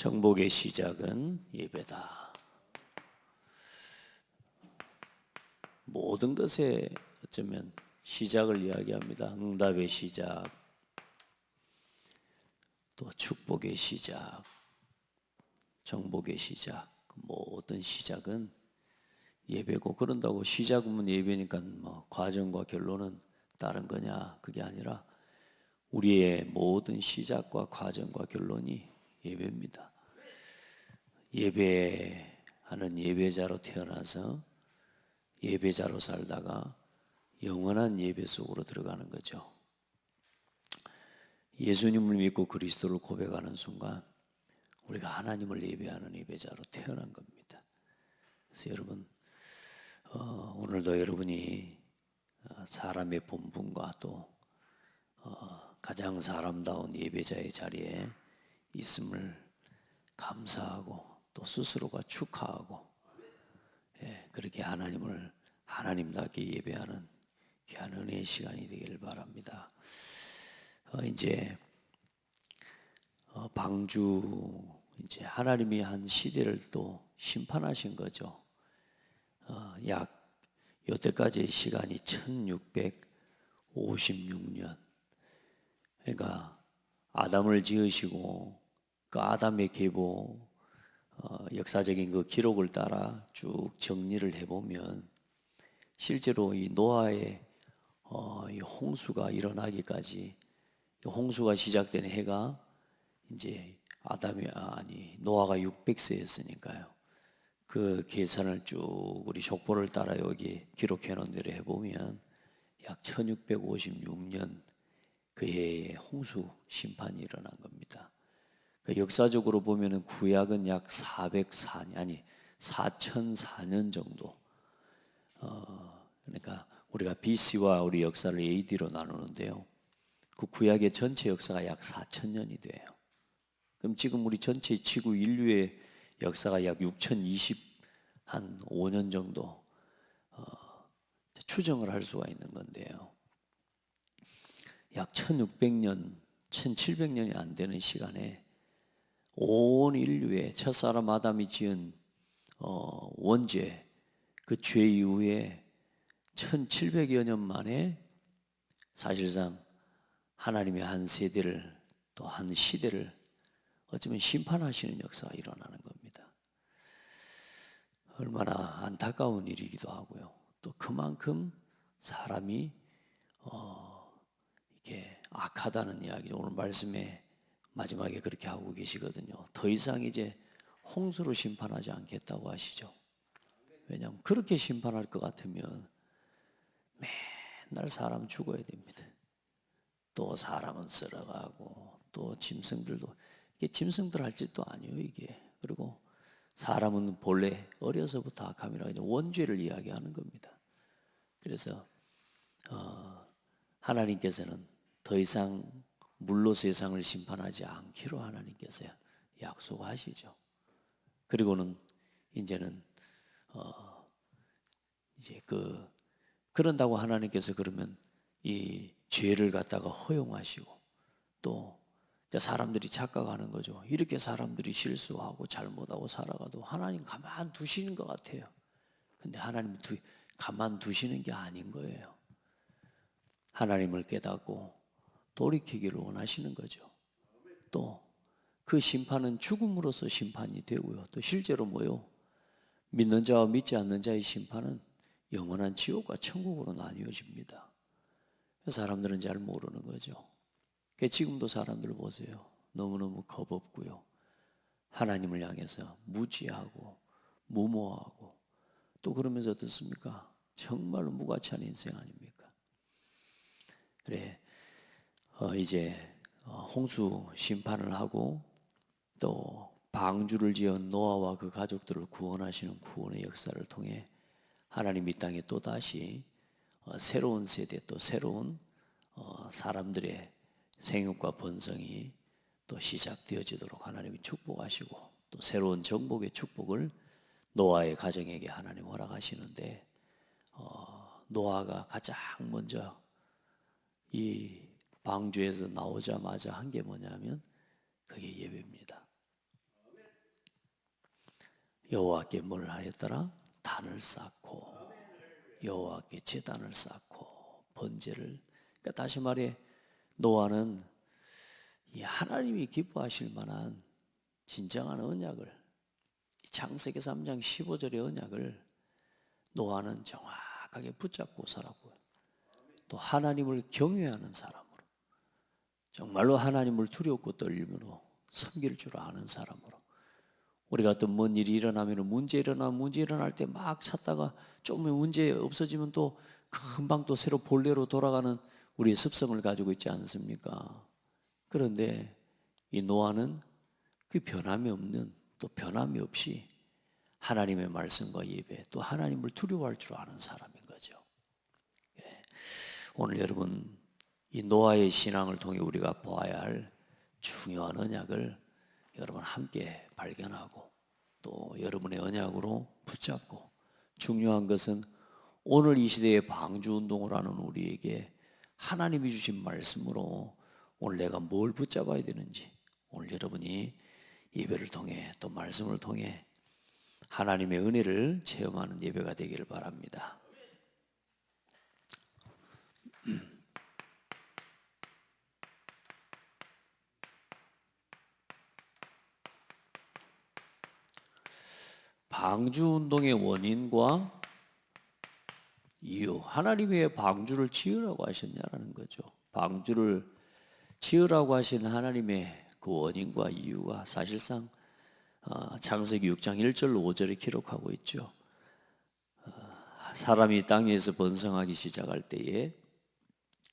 정복의 시작은 예배다. 모든 것에 어쩌면 시작을 이야기합니다. 응답의 시작, 또 축복의 시작, 정복의 시작. 모든 시작은 예배고, 그런다고 시작은 예배니까 뭐 과정과 결론은 다른 거냐, 그게 아니라 우리의 모든 시작과 과정과 결론이 예배입니다. 예배하는 예배자로 태어나서 예배자로 살다가 영원한 예배 속으로 들어가는 거죠. 예수님을 믿고 그리스도를 고백하는 순간 우리가 하나님을 예배하는 예배자로 태어난 겁니다. 그래서 여러분, 오늘도 여러분이 사람의 본분과 또 가장 사람다운 예배자의 자리에 있음을 감사하고 또 스스로가 축하하고, 그렇게 하나님을 하나님답게 예배하는 귀한 은혜의 시간이 되기를 바랍니다. 이제 방주, 이제 하나님이 한 시대를 또 심판하신 거죠. 약 여태까지의 시간이 1656년. 그러니까 아담을 지으시고 그 아담의 계보, 역사적인 그 기록을 따라 쭉 정리를 해보면 실제로 이 노아의 이 홍수가 일어나기까지, 홍수가 시작된 해가 이제 노아가 600세였으니까요. 그 계산을 쭉 우리 족보를 따라 여기 기록해 놓은 대로 해보면 약 1656년 그 해에 홍수 심판이 일어난 겁니다. 그 역사적으로 보면은 구약은 약 4004년 정도. 그러니까 우리가 BC와 우리 역사를 AD로 나누는데요. 그 구약의 전체 역사가 약 4000년이 돼요. 그럼 지금 우리 전체 지구 인류의 역사가 약 6025년 정도 추정을 할 수가 있는 건데요. 약 1600년, 1700년이 안 되는 시간에 온 인류의 첫사람 아담이 지은 원죄, 그 죄 이후에 1700여 년 만에 사실상 하나님의 한 세대를, 또 한 시대를 어쩌면 심판하시는 역사가 일어나는 겁니다. 얼마나 안타까운 일이기도 하고요. 또 그만큼 사람이 이게 악하다는 이야기죠. 오늘 말씀에 마지막에 그렇게 하고 계시거든요. 더 이상 이제 홍수로 심판하지 않겠다고 하시죠. 왜냐하면 그렇게 심판할 것 같으면 맨날 사람 죽어야 됩니다. 또 사람은 썰어가고, 또 짐승들도, 이게 짐승들 할 짓도 아니에요, 이게. 그리고 사람은 본래 어려서부터 악함이라 원죄를 이야기하는 겁니다. 그래서 하나님께서는 더 이상 물로 세상을 심판하지 않기로 하나님께서 약속하시죠. 그리고는 이제는 이제 그런다고 하나님께서 그러면 이 죄를 갖다가 허용하시고, 또 사람들이 착각하는 거죠. 이렇게 사람들이 실수하고 잘못하고 살아가도 하나님 가만 두시는 것 같아요. 근데 하나님 가만 두시는 게 아닌 거예요. 하나님을 깨닫고 돌이키기를 원하시는 거죠. 또 그 심판은 죽음으로써 심판이 되고요. 또 실제로 믿는 자와 믿지 않는 자의 심판은 영원한 지옥과 천국으로 나뉘어집니다. 사람들은 잘 모르는 거죠. 지금도 사람들 보세요. 너무너무 겁없고요. 하나님을 향해서 무지하고 무모하고, 또 그러면서 어떻습니까? 정말로 무가치한 인생 아닙니까? 그래, 이제 홍수 심판을 하고 또 방주를 지은 노아와 그 가족들을 구원하시는 구원의 역사를 통해 하나님 이 땅에 또다시 새로운 세대, 또 새로운 사람들의 생육과 번성이 또 시작되어지도록 하나님이 축복하시고, 또 새로운 정복의 축복을 노아의 가정에게 하나님 허락하시는데, 노아가 가장 먼저 이 방주에서 나오자마자 한 게 뭐냐면 그게 예배입니다. 여호와께 뭘 하였더라? 단을 쌓고 여호와께 제단을 쌓고 번제를. 그러니까 다시 말해 노아는 이 하나님이 기뻐하실 만한 진정한 언약을, 창세기 3장 15절의 언약을 노아는 정확하게 붙잡고 살았고요. 또 하나님을 경외하는 사람으로, 정말로 하나님을 두렵고 떨림으로 섬길 줄 아는 사람으로. 우리가 어떤 뭔 일이 일어나면 문제 일어날 때 막 찾다가 좀 문제 없어지면 또 금방 또 새로 본래로 돌아가는 우리의 습성을 가지고 있지 않습니까? 그런데 이 노아는 그 변함이 없는, 또 변함이 없이 하나님의 말씀과 예배, 또 하나님을 두려워할 줄 아는 사람인 거죠. 오늘 여러분, 이 노아의 신앙을 통해 우리가 보아야 할 중요한 언약을 여러분 함께 발견하고 또 여러분의 언약으로 붙잡고, 중요한 것은 오늘 이 시대에 방주운동을 하는 우리에게 하나님이 주신 말씀으로 오늘 내가 뭘 붙잡아야 되는지, 오늘 여러분이 예배를 통해 또 말씀을 통해 하나님의 은혜를 체험하는 예배가 되기를 바랍니다. 방주운동의 원인과 이유, 하나님이 왜 방주를 지으라고 하셨냐라는 거죠. 방주를 지으라고 하신 하나님의 그 원인과 이유가 사실상 창세기 6장 1절 5절에 기록하고 있죠. 사람이 땅 위에서 번성하기 시작할 때에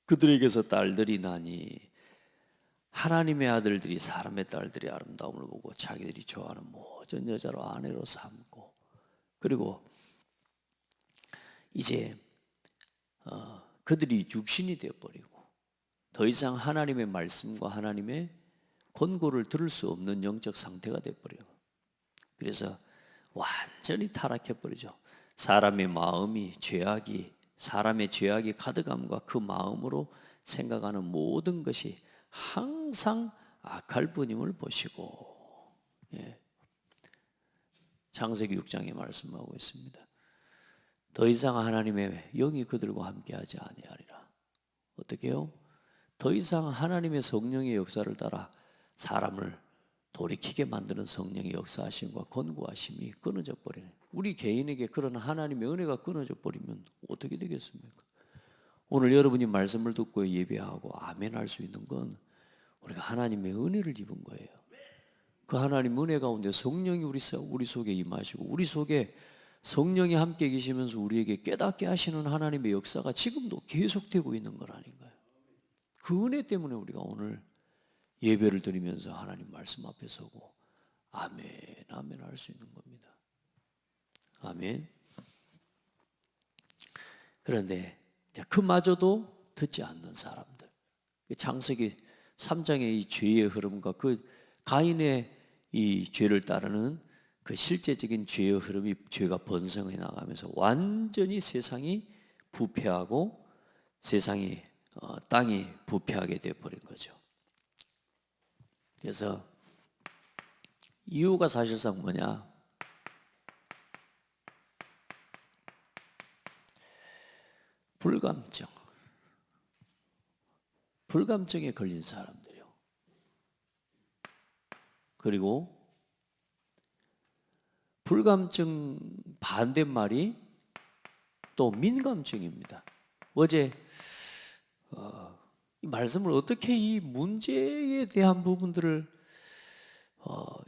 그들에게서 딸들이 나니 하나님의 아들들이 사람의 딸들의 아름다움을 보고 자기들이 좋아하는 모든 여자로 아내로 삼고, 그리고 이제 그들이 육신이 되어버리고 더 이상 하나님의 말씀과 하나님의 권고를 들을 수 없는 영적 상태가 되어버려요. 그래서 완전히 타락해버리죠. 사람의 마음이 사람의 죄악이 가득함과 그 마음으로 생각하는 모든 것이 항상 악할 뿐임을 보시고, 창세기 6장에 말씀하고 있습니다. 더 이상 하나님의 영이 그들과 함께하지 아니하리라. 어떻게요? 더 이상 하나님의 성령의 역사를 따라 사람을 돌이키게 만드는 성령의 역사하심과 권고하심이 끊어져 버리는, 우리 개인에게 그런 하나님의 은혜가 끊어져 버리면 어떻게 되겠습니까? 오늘 여러분이 말씀을 듣고 예배하고 아멘 할 수 있는 건 우리가 하나님의 은혜를 입은 거예요. 그 하나님 은혜 가운데 성령이 우리 속에 임하시고 우리 속에 성령이 함께 계시면서 우리에게 깨닫게 하시는 하나님의 역사가 지금도 계속되고 있는 건 아닌가요? 그 은혜 때문에 우리가 오늘 예배를 드리면서 하나님 말씀 앞에 서고 아멘, 아멘 할 수 있는 겁니다. 아멘. 그런데 그마저도 듣지 않는 사람들, 창세기 3장의 이 죄의 흐름과 그 가인의 이 죄를 따르는 그 실제적인 죄의 흐름이, 죄가 번성해 나가면서 완전히 세상이 부패하고 세상이 땅이 부패하게 되어버린 거죠. 그래서 이유가 사실상 뭐냐? 불감증에 걸린 사람들이요. 그리고 불감증 반대말이 또 민감증입니다. 어제 이 말씀을 어떻게 이 문제에 대한 부분들을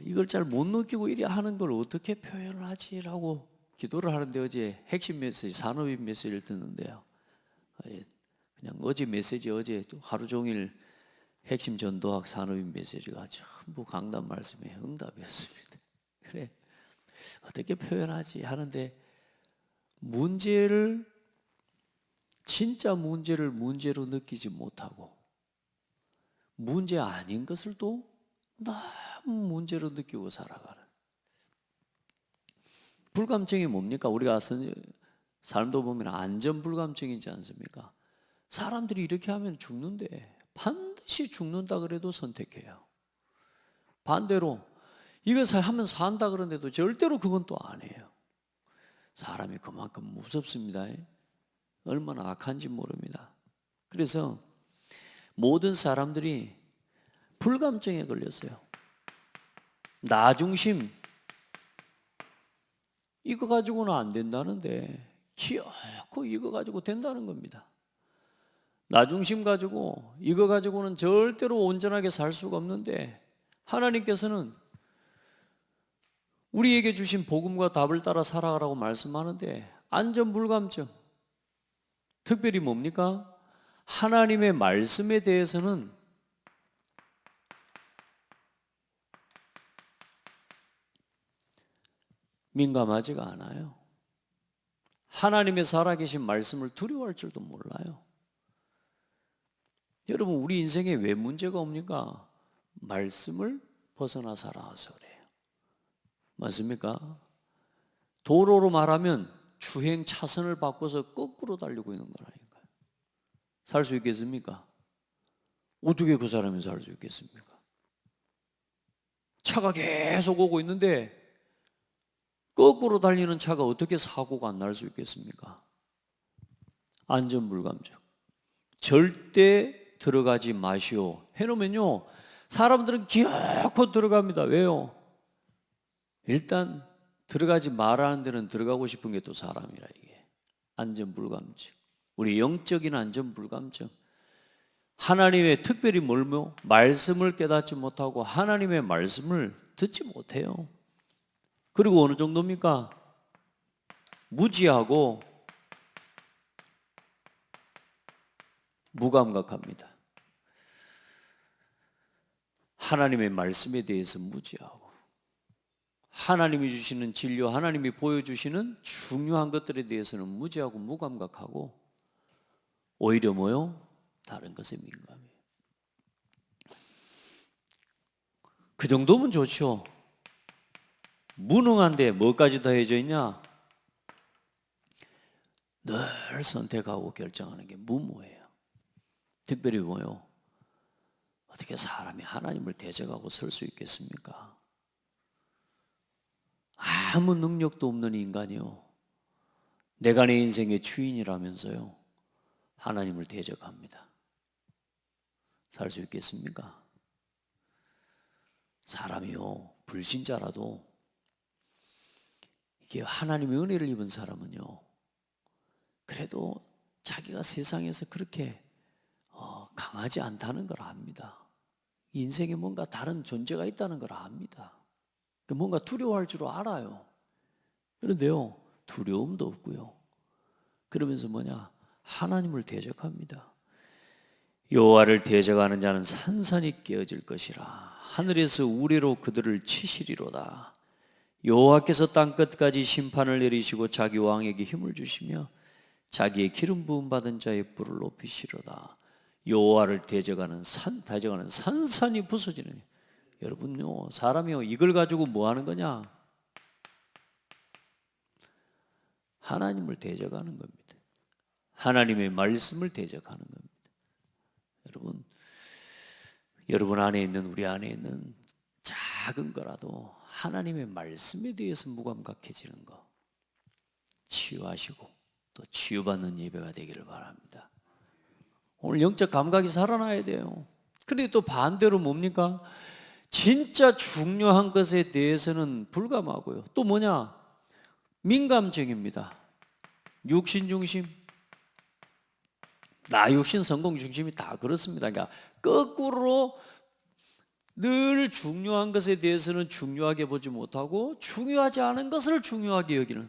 이걸 잘 못 느끼고 이래 하는 걸 어떻게 표현을 하지라고 기도를 하는데, 어제 핵심 메시지, 산업인 메시지를 듣는데요. 그냥 어제 메시지, 어제 하루 종일 핵심 전도학 산업인 메시지가 전부 강단 말씀의 응답이었습니다. 그래, 어떻게 표현하지 하는데, 진짜 문제를 문제로 느끼지 못하고 문제 아닌 것을 또 너무 문제로 느끼고 살아가는 불감증이 뭡니까? 우리가 삶도 보면 안전불감증이지 않습니까? 사람들이 이렇게 하면 죽는데 반드시 죽는다 그래도 선택해요. 반대로 이거 하면 산다 그러는데도 절대로 그건 또 안 해요. 사람이 그만큼 무섭습니다. 얼마나 악한지 모릅니다. 그래서 모든 사람들이 불감증에 걸렸어요. 나중심, 이거 가지고는 안 된다는데 기어코 이거 가지고 된다는 겁니다. 나중심 가지고 이거 가지고는 절대로 온전하게 살 수가 없는데 하나님께서는 우리에게 주신 복음과 답을 따라 살아가라고 말씀하는데 안전불감증, 특별히 뭡니까? 하나님의 말씀에 대해서는 민감하지가 않아요. 하나님의 살아계신 말씀을 두려워할 줄도 몰라요. 여러분, 우리 인생에 왜 문제가 옵니까? 말씀을 벗어나 살아서 그래요. 맞습니까? 도로로 말하면 주행 차선을 바꿔서 거꾸로 달리고 있는 거라니까요. 살 수 있겠습니까? 어떻게 그 사람이 살 수 있겠습니까? 차가 계속 오고 있는데 거꾸로 달리는 차가 어떻게 사고가 안 날 수 있겠습니까? 안전불감증. 절대 들어가지 마시오 해놓으면요, 사람들은 기어코 들어갑니다. 왜요? 일단 들어가지 말라는 데는 들어가고 싶은 게 또 사람이라. 이게 안전불감증, 우리 영적인 안전불감증. 하나님의 특별히 뭘요? 말씀을 깨닫지 못하고 하나님의 말씀을 듣지 못해요. 그리고 어느 정도입니까? 무지하고 무감각합니다. 하나님의 말씀에 대해서 무지하고, 하나님이 주시는 진료, 하나님이 보여주시는 중요한 것들에 대해서는 무지하고 무감각하고, 오히려 뭐요? 다른 것에 민감해요. 그 정도면 좋죠. 무능한데 뭐까지 더해져 있냐? 늘 선택하고 결정하는 게 무모해요. 특별히 뭐요? 어떻게 사람이 하나님을 대적하고 설 수 있겠습니까? 아무 능력도 없는 인간이요, 내가 내 인생의 주인이라면서요 하나님을 대적합니다. 살 수 있겠습니까? 사람이요, 불신자라도 이게 하나님의 은혜를 입은 사람은요, 그래도 자기가 세상에서 그렇게 강하지 않다는 걸 압니다. 인생에 뭔가 다른 존재가 있다는 걸 압니다. 뭔가 두려워할 줄 알아요. 그런데요, 두려움도 없고요, 그러면서 뭐냐? 하나님을 대적합니다. 여호와를 대적하는 자는 산산이 깨어질 것이라. 하늘에서 우레로 그들을 치시리로다. 여호와께서 땅끝까지 심판을 내리시고 자기 왕에게 힘을 주시며 자기의 기름 부음 받은 자의 뿔을 높이시로다. 여호와를 대적하는 산산이 부서지는. 여러분요, 사람이요, 이걸 가지고 뭐 하는 거냐? 하나님을 대적하는 겁니다. 하나님의 말씀을 대적하는 겁니다. 여러분 안에 있는, 우리 안에 있는 작은 거라도 하나님의 말씀에 대해서 무감각해지는 거 치유하시고 또 치유받는 예배가 되기를 바랍니다. 오늘 영적 감각이 살아나야 돼요. 그런데 또 반대로 뭡니까? 진짜 중요한 것에 대해서는 불감하고요, 또 뭐냐? 민감증입니다. 육신 중심, 나 육신 성공 중심이 다 그렇습니다. 그러니까 거꾸로 늘 중요한 것에 대해서는 중요하게 보지 못하고 중요하지 않은 것을 중요하게 여기는,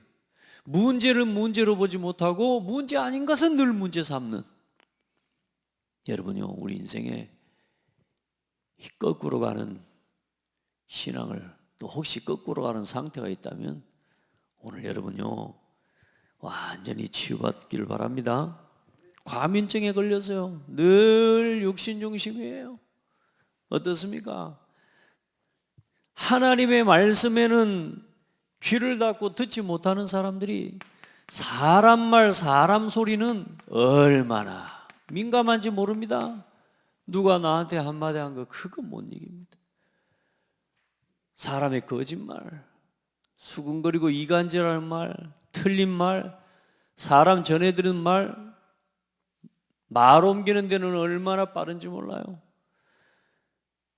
문제를 문제로 보지 못하고 문제 아닌 것은 늘 문제 삼는. 여러분요, 우리 인생에 이 거꾸로 가는 신앙을, 또 혹시 거꾸로 가는 상태가 있다면 오늘 여러분요 완전히 치유받기를 바랍니다. 과민증에 걸려서요 늘 육신 중심이에요. 어떻습니까? 하나님의 말씀에는 귀를 닫고 듣지 못하는 사람들이 사람 말, 사람 소리는 얼마나 민감한지 모릅니다. 누가 나한테 한마디 한 거 그거 못 이깁니다. 사람의 거짓말, 수근거리고 이간질하는 말, 틀린 말, 사람 전해드리는 말 옮기는 데는 얼마나 빠른지 몰라요.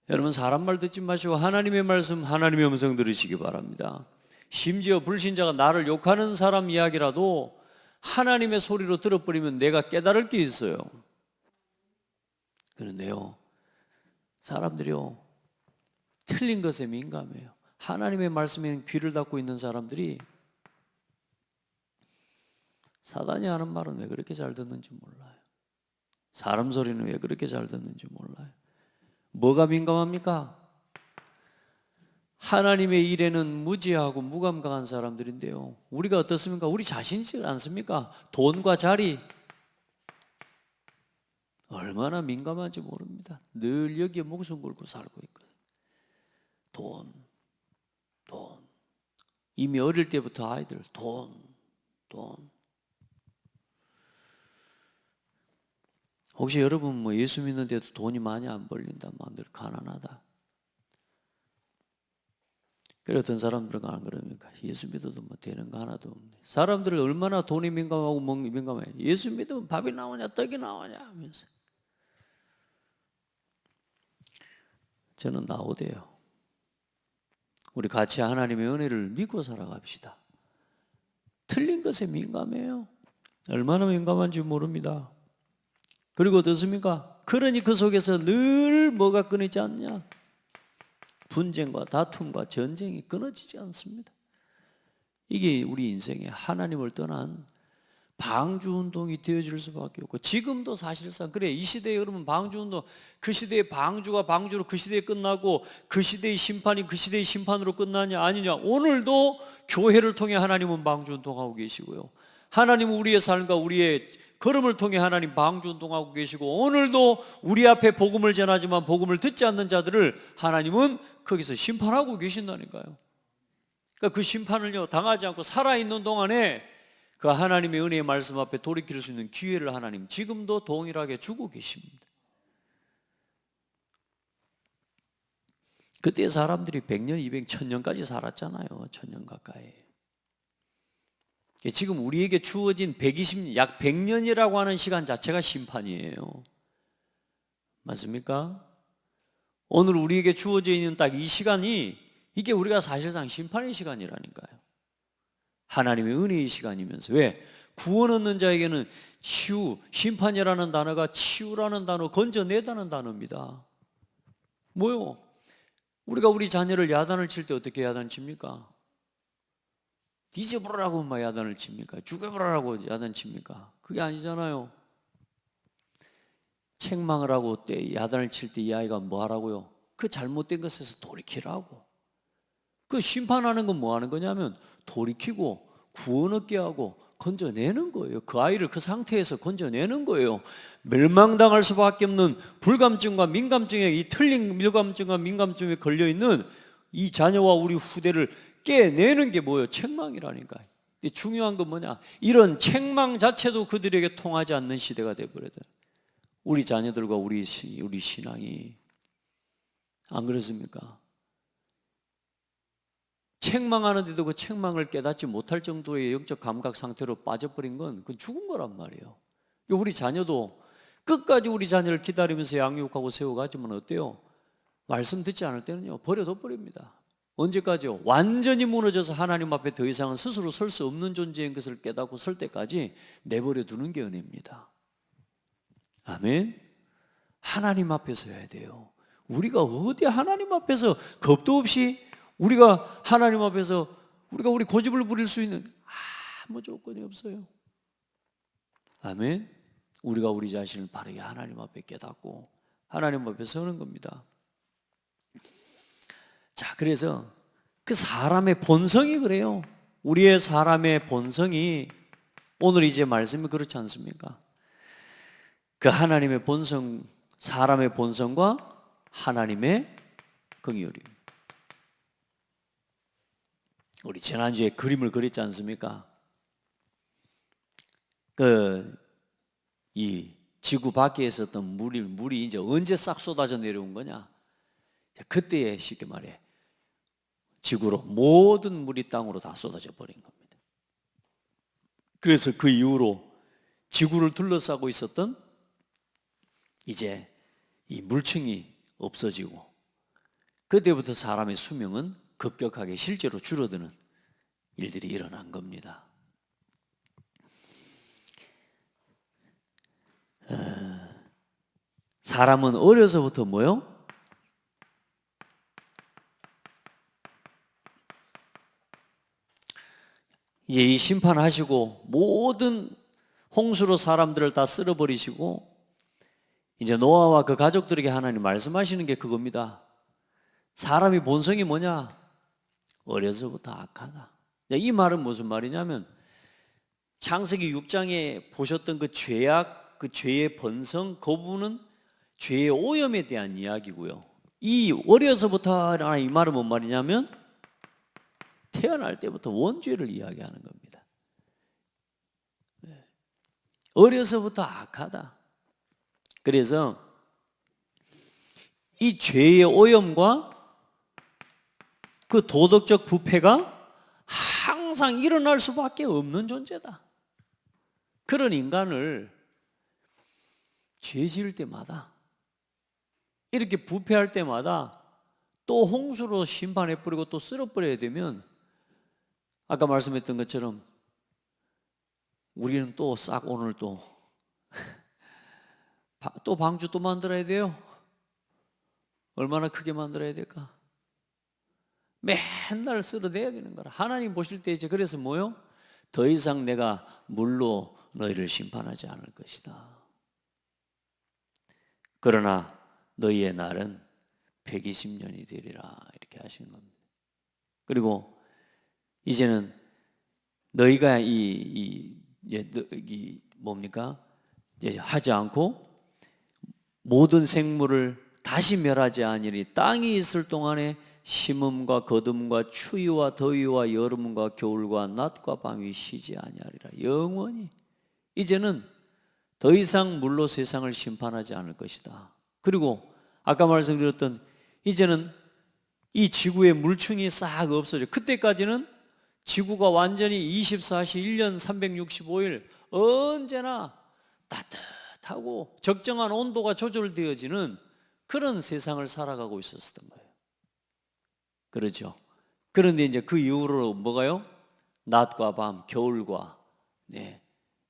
여러분, 사람 말 듣지 마시고 하나님의 말씀, 하나님의 음성 들으시기 바랍니다. 심지어 불신자가 나를 욕하는 사람 이야기라도 하나님의 소리로 들어버리면 내가 깨달을 게 있어요. 그런데요, 사람들이요, 틀린 것에 민감해요. 하나님의 말씀에 귀를 닫고 있는 사람들이 사단이 하는 말은 왜 그렇게 잘 듣는지 몰라요. 사람 소리는 왜 그렇게 잘 듣는지 몰라요. 뭐가 민감합니까? 하나님의 일에는 무지하고 무감각한 사람들인데요, 우리가 어떻습니까? 우리 자신이지 않습니까? 돈과 자리, 얼마나 민감한지 모릅니다. 늘 여기에 목숨 걸고 살고 있거든요. 돈. 이미 어릴 때부터 아이들 돈. 혹시 여러분 뭐 예수 믿는데도 돈이 많이 안 벌린다, 막 늘 가난하다. 그래, 어떤 사람들은 안 그럽니까? 예수 믿어도 뭐 되는 거 하나도 없네. 사람들을 얼마나 돈이 민감하고 민감해. 예수 믿으면 밥이 나오냐 떡이 나오냐 하면서. 저는 나오대요. 우리 같이 하나님의 은혜를 믿고 살아갑시다. 틀린 것에 민감해요. 얼마나 민감한지 모릅니다. 그리고 어떻습니까? 그러니 그 속에서 늘 뭐가 끊이지 않냐? 분쟁과 다툼과 전쟁이 끊어지지 않습니다. 이게 우리 인생에 하나님을 떠난 방주운동이 되어질 수밖에 없고, 지금도 사실상 그래. 이 시대에 여러분 방주운동, 그 시대의 방주가 방주로 그 시대에 끝나고 그 시대의 심판이 그 시대의 심판으로 끝나냐 아니냐. 오늘도 교회를 통해 하나님은 방주운동하고 계시고요, 하나님은 우리의 삶과 우리의 걸음을 통해 하나님 방주운동하고 계시고, 오늘도 우리 앞에 복음을 전하지만 복음을 듣지 않는 자들을 하나님은 거기서 심판하고 계신다니까요. 그러니까 그 심판을요 당하지 않고 살아있는 동안에 그 하나님의 은혜의 말씀 앞에 돌이킬 수 있는 기회를 하나님 지금도 동일하게 주고 계십니다. 그때 사람들이 100년, 200년, 1000년까지 살았잖아요. 1000년 가까이. 지금 우리에게 주어진 120년, 약 100년이라고 하는 시간 자체가 심판이에요. 맞습니까? 오늘 우리에게 주어져 있는 딱 이 시간이, 이게 우리가 사실상 심판의 시간이라니까요. 하나님의 은혜의 시간이면서. 왜? 구원 얻는 자에게는 치유, 심판이라는 단어가 치유라는 단어, 건져내다는 단어입니다. 뭐요? 우리가 우리 자녀를 야단을 칠 때 어떻게 야단을 칩니까? 뒤져보라고 막 야단을 칩니까? 죽여보라고 야단 칩니까? 그게 아니잖아요. 책망을 하고 때 야단을 칠 때 이 아이가 뭐 하라고요? 그 잘못된 것에서 돌이키라고. 그 심판하는 건 뭐 하는 거냐면 돌이키고 구원 얻게 하고 건져내는 거예요. 그 아이를 그 상태에서 건져내는 거예요. 멸망당할 수밖에 없는 불감증과 민감증에, 이 틀린 불감증과 민감증에 걸려있는 이 자녀와 우리 후대를 깨내는 게 뭐예요? 책망이라니까요. 중요한 건 뭐냐? 이런 책망 자체도 그들에게 통하지 않는 시대가 되어버려요. 우리 자녀들과 우리 신앙이. 안 그렇습니까? 책망하는데도 그 책망을 깨닫지 못할 정도의 영적 감각 상태로 빠져버린 건 그건 죽은 거란 말이에요. 우리 자녀도 끝까지 우리 자녀를 기다리면서 양육하고 세워가지면 어때요? 말씀 듣지 않을 때는요 버려둬 버립니다. 언제까지요? 완전히 무너져서 하나님 앞에 더 이상은 스스로 설 수 없는 존재인 것을 깨닫고 설 때까지 내버려 두는 게 은혜입니다. 아멘. 하나님 앞에 서야 돼요. 우리가 어디 하나님 앞에서 겁도 없이 우리가 하나님 앞에서 우리가 우리 고집을 부릴 수 있는 아무 조건이 없어요. 아멘. 우리가 우리 자신을 바르게 하나님 앞에 깨닫고 하나님 앞에 서는 겁니다. 자, 그래서 그 사람의 본성이 그래요. 우리의 사람의 본성이, 오늘 이제 말씀이 그렇지 않습니까? 그 하나님의 본성, 사람의 본성과 하나님의 긍휼이. 우리 지난주에 그림을 그렸지 않습니까? 이 지구 밖에 있었던 물이 이제 언제 싹 쏟아져 내려온 거냐? 그때에 쉽게 말해 지구로 모든 물이 땅으로 다 쏟아져 버린 겁니다. 그래서 그 이후로 지구를 둘러싸고 있었던 이제 이 물층이 없어지고 그때부터 사람의 수명은 급격하게 실제로 줄어드는 일들이 일어난 겁니다. 사람은 어려서부터 뭐요? 이제 이 심판하시고 모든 홍수로 사람들을 다 쓸어버리시고 이제 노아와 그 가족들에게 하나님 말씀하시는 게 그겁니다. 사람이 본성이 뭐냐? 어려서부터 악하다. 이 말은 무슨 말이냐면 창세기 6장에 보셨던 그 죄악, 그 죄의 본성, 그 부분은 죄의 오염에 대한 이야기고요. 이 어려서부터 이 말은 뭔 말이냐면 태어날 때부터 원죄를 이야기하는 겁니다. 어려서부터 악하다. 그래서 이 죄의 오염과 그 도덕적 부패가 항상 일어날 수밖에 없는 존재다. 그런 인간을 죄 지을 때마다 이렇게 부패할 때마다 또 홍수로 심판해버리고 또 쓸어버려야 되면 아까 말씀했던 것처럼 우리는 또 싹 오늘 또 방주 또 만들어야 돼요. 얼마나 크게 만들어야 될까? 맨날 쓸어대야 되는 거라. 하나님 보실 때 이제 그래서 뭐요? 더 이상 내가 물로 너희를 심판하지 않을 것이다. 그러나 너희의 날은 120년이 되리라 이렇게 하신 겁니다. 그리고 이제는 너희가 뭡니까? 이제 하지 않고 모든 생물을 다시 멸하지 아니리 땅이 있을 동안에 심음과 거둠과 추위와 더위와 여름과 겨울과 낮과 밤이 쉬지 아니하리라. 영원히 이제는 더 이상 물로 세상을 심판하지 않을 것이다. 그리고 아까 말씀드렸던 이제는 이 지구의 물층이 싹 없어져. 그때까지는 지구가 완전히 24시 1년 365일 언제나 따뜻하고 적정한 온도가 조절되어지는 그런 세상을 살아가고 있었던 거예요. 그렇죠. 그런데 이제 그 이후로 뭐가요? 낮과 밤, 겨울과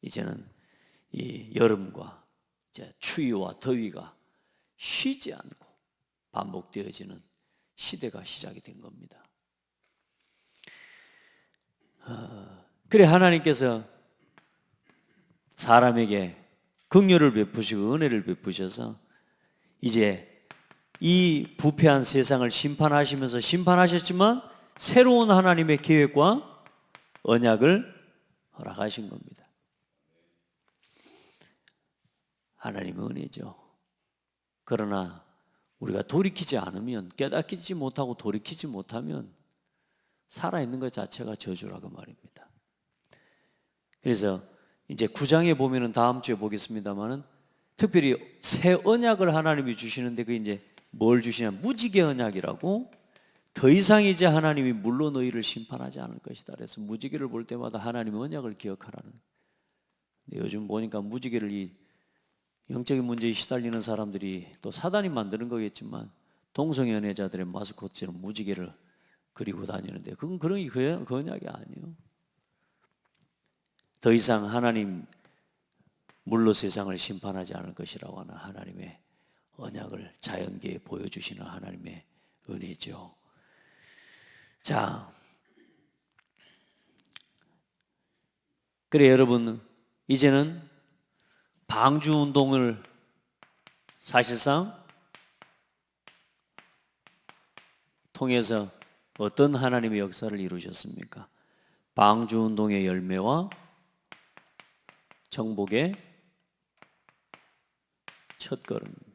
이제는 이 여름과 이제 추위와 더위가 쉬지 않고 반복되어지는 시대가 시작이 된 겁니다. 그래 하나님께서 사람에게 긍휼을 베푸시고 은혜를 베푸셔서 이제 이 부패한 세상을 심판하시면서 심판하셨지만 새로운 하나님의 계획과 언약을 허락하신 겁니다. 하나님의 은혜죠. 그러나 우리가 돌이키지 않으면, 깨닫지 못하고 돌이키지 못하면 살아있는 것 자체가 저주라고 말입니다. 그래서 이제 9장에 보면은 다음 주에 보겠습니다만은 특별히 새 언약을 하나님이 주시는데 그 이제 뭘 주시냐? 무지개 언약이라고. 더 이상 이제 하나님이 물로 너희를 심판하지 않을 것이다. 그래서 무지개를 볼 때마다 하나님의 언약을 기억하라는. 근데 요즘 보니까 무지개를 이 영적인 문제에 시달리는 사람들이 또 사단이 만드는 거겠지만 동성연애자들의 마스코트처럼 무지개를 그리고 다니는데 그건 그 언약이 아니에요. 더 이상 하나님 물로 세상을 심판하지 않을 것이라고 하는 하나님의 언약을 자연계에 보여주시는 하나님의 은혜죠. 자, 그래 여러분 이제는 방주운동을 사실상 통해서 어떤 하나님의 역사를 이루셨습니까? 방주운동의 열매와 정복의 첫걸음입니다.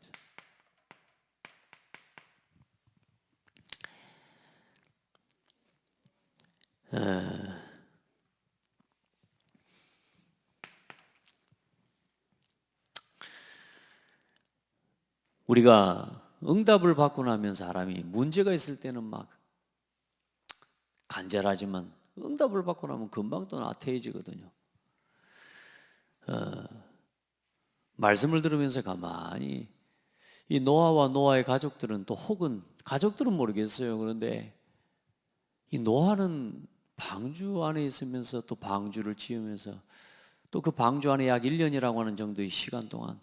우리가 응답을 받고 나면 사람이 문제가 있을 때는 막 간절하지만 응답을 받고 나면 금방 또 나태해지거든요. 말씀을 들으면서 가만히 이 노아와 노아의 가족들은 또 혹은 가족들은 모르겠어요. 그런데 이 노아는 방주 안에 있으면서 또 방주를 지으면서 또 그 방주 안에 약 1년이라고 하는 정도의 시간 동안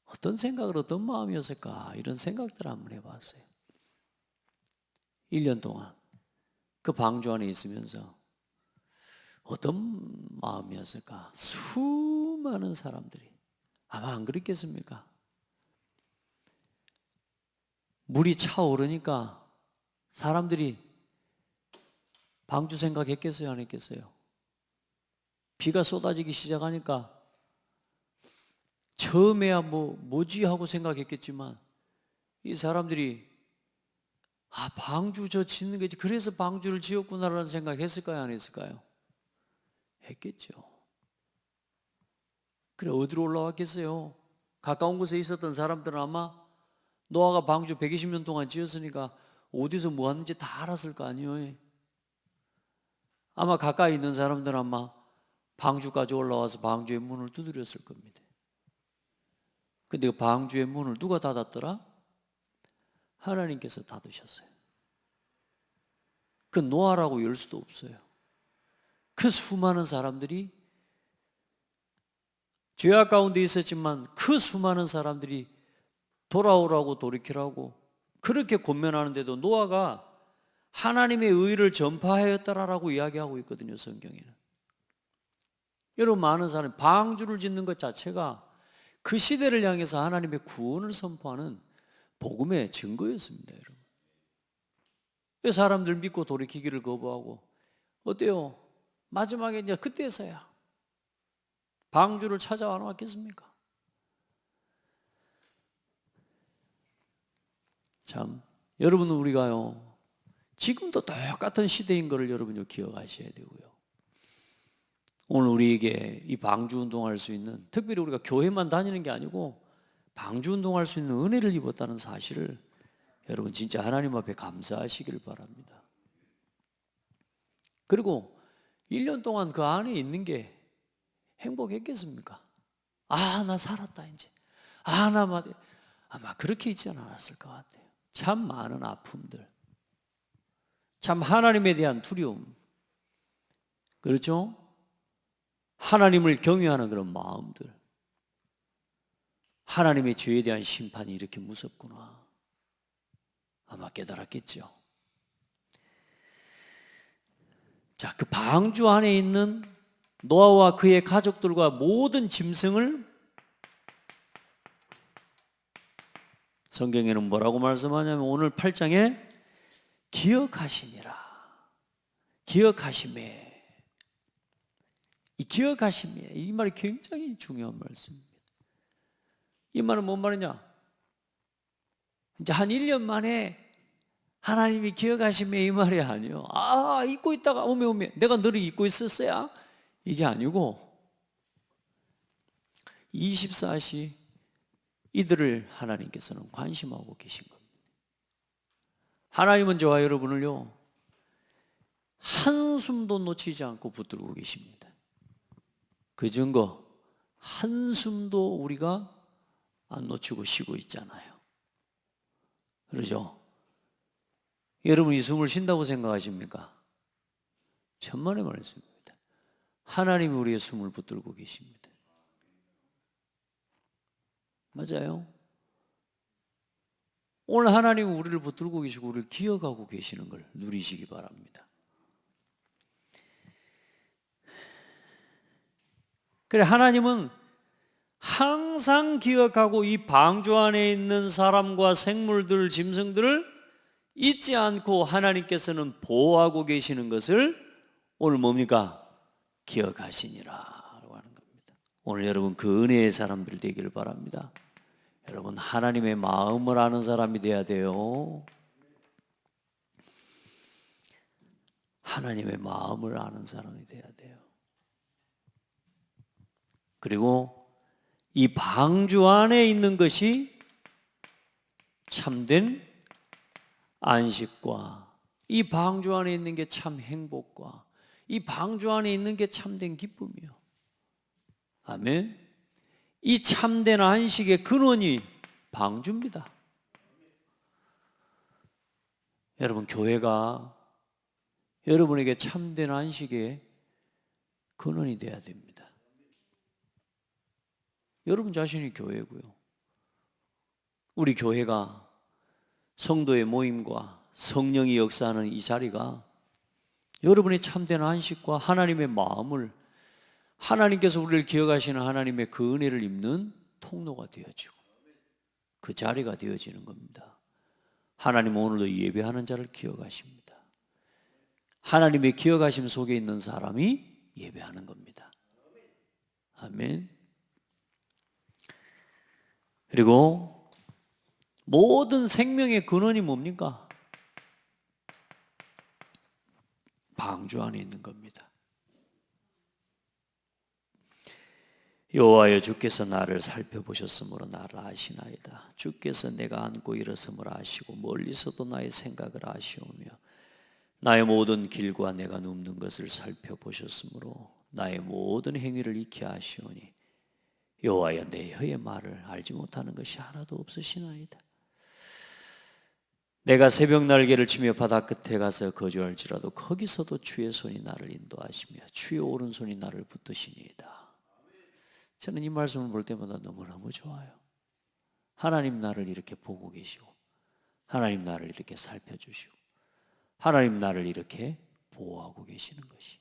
어떤 생각을 어떤 마음이었을까 이런 생각들을 한번 해봤어요. 1년 동안 그 방주 안에 있으면서 어떤 마음이었을까? 수많은 사람들이 아마 안 그랬겠습니까? 물이 차오르니까 사람들이 방주 생각했겠어요? 안 했겠어요? 비가 쏟아지기 시작하니까 처음에야 뭐지 하고 생각했겠지만 이 사람들이 방주 저 짓는 거지 그래서 방주를 지었구나라는 생각했을까요? 안 했을까요? 했겠죠. 그래 어디로 올라왔겠어요? 가까운 곳에 있었던 사람들은 아마 노아가 방주 120년 동안 지었으니까 어디서 뭐 하는지 다 알았을 거 아니에요. 아마 가까이 있는 사람들은 아마 방주까지 올라와서 방주의 문을 두드렸을 겁니다. 근데 그 방주의 문을 누가 닫았더라? 하나님께서 닫으셨어요. 그 노아라고 열 수도 없어요. 그 수많은 사람들이 죄악 가운데 있었지만 그 수많은 사람들이 돌아오라고 돌이키라고 그렇게 권면하는데도 노아가 하나님의 의를 전파하였다라고 이야기하고 있거든요. 성경에는. 여러분 많은 사람이 방주를 짓는 것 자체가 그 시대를 향해서 하나님의 구원을 선포하는 복음의 증거였습니다. 여러분. 왜 사람들 믿고 돌이키기를 거부하고 어때요? 마지막에 이제 그때서야 방주를 찾아와 놨겠습니까? 참 여러분은 우리가요 지금도 똑같은 시대인 것을 여러분이 기억하셔야 되고요. 오늘 우리에게 이 방주 운동할 수 있는 특별히 우리가 교회만 다니는 게 아니고 방주 운동할 수 있는 은혜를 입었다는 사실을 여러분 진짜 하나님 앞에 감사하시길 바랍니다. 그리고 1년 동안 그 안에 있는 게 행복했겠습니까? 나 살았다 이제. 아마 그렇게 있지는 않았을 것 같아요. 참 많은 아픔들, 참 하나님에 대한 두려움, 그렇죠? 하나님을 경외하는 그런 마음들, 하나님의 죄에 대한 심판이 이렇게 무섭구나 아마 깨달았겠죠. 자, 그 방주 안에 있는 노아와 그의 가족들과 모든 짐승을 성경에는 뭐라고 말씀하냐면 오늘 8장에 기억하시니라. 기억하심에. 이 기억하심에 이 말이 굉장히 중요한 말씀입니다. 이 말은 뭔 말이냐? 이제 한 1년 만에 하나님이 기억하심에 이 말이 아니에요. 잊고 있다가 오메 내가 너를 잊고 있었어야? 이게 아니고 24시 이들을 하나님께서는 관심하고 계신 겁니다. 하나님은 저와 여러분을요 한숨도 놓치지 않고 붙들고 계십니다. 그 증거 한숨도 우리가 안 놓치고 쉬고 있잖아요. 그러죠? 여러분이 숨을 쉰다고 생각하십니까? 천만의 말씀입니다. 하나님이 우리의 숨을 붙들고 계십니다. 맞아요? 오늘 하나님은 우리를 붙들고 계시고 우리를 기억하고 계시는 걸 누리시기 바랍니다. 그래 하나님은 항상 기억하고 이 방주 안에 있는 사람과 생물들, 짐승들을 잊지 않고 하나님께서는 보호하고 계시는 것을 오늘 뭡니까? 기억하시니라 하는 겁니다. 오늘 여러분 그 은혜의 사람들 되기를 바랍니다. 여러분 하나님의 마음을 아는 사람이 돼야 돼요. 하나님의 마음을 아는 사람이 돼야 돼요. 그리고 이 방주 안에 있는 것이 참된 안식과 이 방주 안에 있는 게 참 행복과 이 방주 안에 있는 게 참된 기쁨이요. 아멘. 이 참된 안식의 근원이 방주입니다. 여러분, 교회가 여러분에게 참된 안식의 근원이 되어야 됩니다. 여러분 자신이 교회고요. 우리 교회가 성도의 모임과 성령이 역사하는 이 자리가 여러분의 참된 안식과 하나님의 마음을, 하나님께서 우리를 기억하시는 하나님의 그 은혜를 입는 통로가 되어지고 그 자리가 되어지는 겁니다. 하나님은 오늘도 예배하는 자를 기억하십니다. 하나님의 기억하심 속에 있는 사람이 예배하는 겁니다. 아멘. 그리고 모든 생명의 근원이 뭡니까? 방주 안에 있는 겁니다. 여호와여, 주께서 나를 살펴보셨으므로 나를 아시나이다. 주께서 내가 앉고 일어섬을 아시고 멀리서도 나의 생각을 아시오며 나의 모든 길과 내가 눕는 것을 살펴보셨으므로 나의 모든 행위를 익히 아시오니 여호와여, 내 혀의 말을 알지 못하는 것이 하나도 없으시나이다. 내가 새벽 날개를 치며 바다 끝에 가서 거주할지라도 거기서도 주의 손이 나를 인도하시며 주의 오른손이 나를 붙드시니이다. 저는 이 말씀을 볼 때마다 너무너무 좋아요. 하나님 나를 이렇게 보고 계시고 하나님 나를 이렇게 살펴주시고 하나님 나를 이렇게 보호하고 계시는 것이.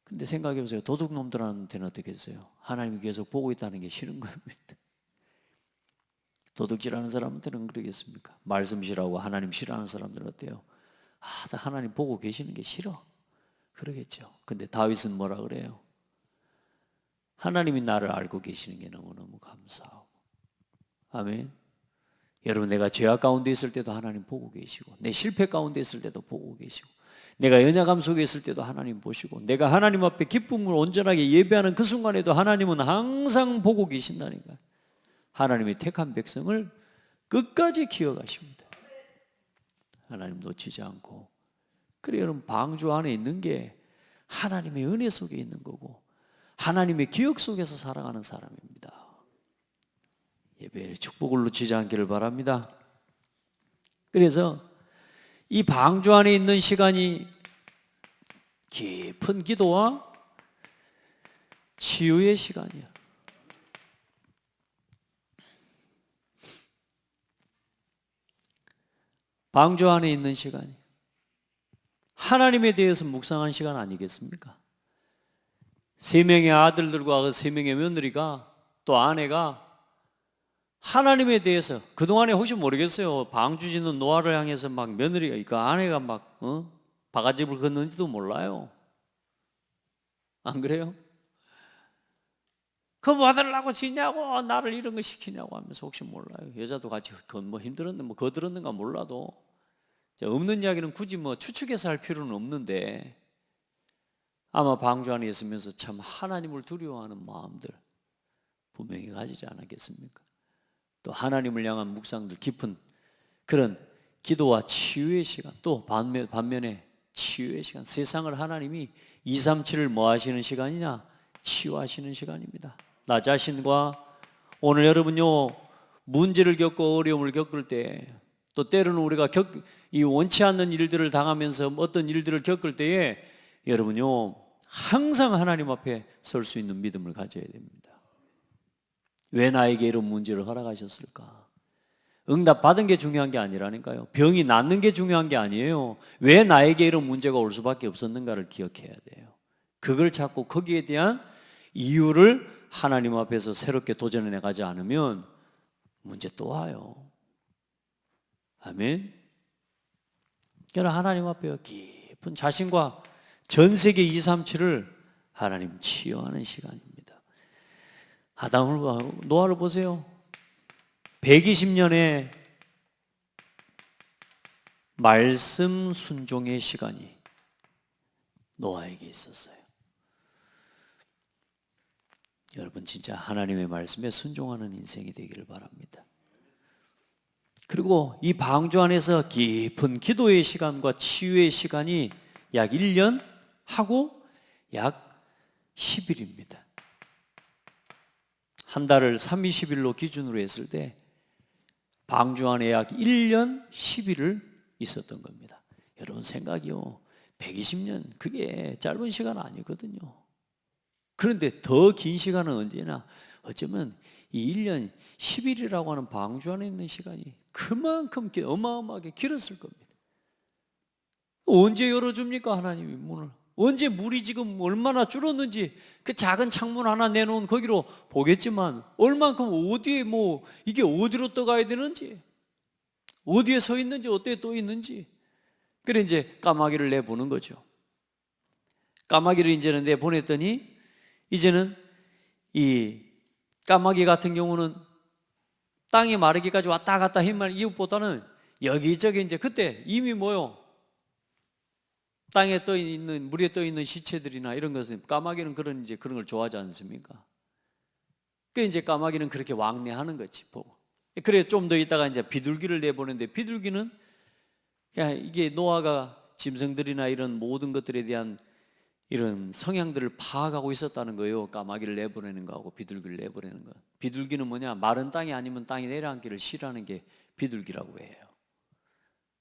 근데 생각해 보세요. 도둑놈들한테는 어떻게 했어요? 하나님이 계속 보고 있다는 게 싫은 겁니다. 도둑질하는 사람들은 그러겠습니까? 말씀 싫어하고 하나님 싫어하는 사람들은 어때요? 나 하나님 보고 계시는 게 싫어. 그러겠죠. 근데 다윗은 뭐라 그래요? 하나님이 나를 알고 계시는 게 너무너무 감사하고. 아멘. 여러분, 내가 죄악 가운데 있을 때도 하나님 보고 계시고 내 실패 가운데 있을 때도 보고 계시고 내가 연약함 속에 있을 때도 하나님 보시고 내가 하나님 앞에 기쁨을 온전하게 예배하는 그 순간에도 하나님은 항상 보고 계신다니까요. 하나님의 택한 백성을 끝까지 기억하십니다. 하나님 놓치지 않고. 그래, 여러분, 방주 안에 있는 게 하나님의 은혜 속에 있는 거고 하나님의 기억 속에서 살아가는 사람입니다. 예배의 축복을 놓치지 않기를 바랍니다. 그래서 이 방주 안에 있는 시간이 깊은 기도와 치유의 시간이야. 방주 안에 있는 시간이 하나님에 대해서 묵상한 시간 아니겠습니까? 세 명의 아들들과 그 세 명의 며느리가 또 아내가 하나님에 대해서 그동안에 혹시 모르겠어요. 방주 짓는 노아를 향해서 막 며느리가, 그 아내가 막 바가지를 걷는지도 몰라요. 안 그래요? 그 뭐 하려고 지냐고 나를 이런 거 시키냐고 하면서 혹시 몰라요. 여자도 같이 뭐 힘들었는데 뭐 거들었는가 몰라도 없는 이야기는 굳이 뭐 추측해서 할 필요는 없는데 아마 방주 안에 있으면서 참 하나님을 두려워하는 마음들 분명히 가지지 않았겠습니까? 또 하나님을 향한 묵상들, 깊은 그런 기도와 치유의 시간, 또 반면에 치유의 시간. 세상을 하나님이 237을 뭐 하시는 시간이냐? 치유하시는 시간입니다. 나 자신과 오늘 여러분요, 문제를 겪고 어려움을 겪을 때, 또 때로는 우리가 이 원치 않는 일들을 당하면서 어떤 일들을 겪을 때에 여러분요, 항상 하나님 앞에 설 수 있는 믿음을 가져야 됩니다. 왜 나에게 이런 문제를 허락하셨을까? 응답 받은 게 중요한 게 아니라니까요. 병이 낫는 게 중요한 게 아니에요. 왜 나에게 이런 문제가 올 수밖에 없었는가를 기억해야 돼요. 그걸 찾고 거기에 대한 이유를 하나님 앞에서 새롭게 도전해 나가지 않으면 문제 또 와요. 아멘. 그러나 하나님 앞에 깊은 자신과 전 세계 237을 하나님 치유하는 시간입니다. 아담을, 노아를 보세요. 120년의 말씀 순종의 시간이 노아에게 있었어요. 여러분 진짜 하나님의 말씀에 순종하는 인생이 되기를 바랍니다. 그리고 이 방주 안에서 깊은 기도의 시간과 치유의 시간이 약 1년 하고 약 10일입니다. 한 달을 320일로 기준으로 했을 때 방주 안에 약 1년 10일을 있었던 겁니다. 여러분 생각이요, 120년 그게 짧은 시간 아니거든요. 그런데 더 긴 시간은 언제나 어쩌면 이 1년 10일이라고 하는 방주 안에 있는 시간이 그만큼 어마어마하게 길었을 겁니다. 언제 열어줍니까 하나님이 문을? 언제 물이 지금 얼마나 줄었는지 그 작은 창문 하나 내놓은 거기로 보겠지만 얼만큼 어디에 이게 어디로 떠가야 되는지, 어디에 서 있는지, 어디에 떠 있는지. 그래 이제 까마귀를 내보는 거죠. 까마귀를 이제는 내보냈더니 이제는 이 까마귀 같은 경우는 땅이 마르기까지 왔다 갔다 힘만 이웃보다는 여기저기 이제 그때 이미 땅에 떠 있는, 물에 떠 있는 시체들이나 이런 것은 까마귀는 그런 걸 좋아하지 않습니까? 그 이제 까마귀는 그렇게 왕래하는 거지 보고. 그래 좀 더 있다가 이제 비둘기를 내보는데 비둘기는 그냥 이게 노아가 짐승들이나 이런 모든 것들에 대한 이런 성향들을 파악하고 있었다는 거예요. 까마귀를 내보내는 거하고 비둘기를 내보내는 거. 비둘기는 뭐냐? 마른 땅이 아니면 땅에 내려앉기를 싫어하는 게 비둘기라고 해요.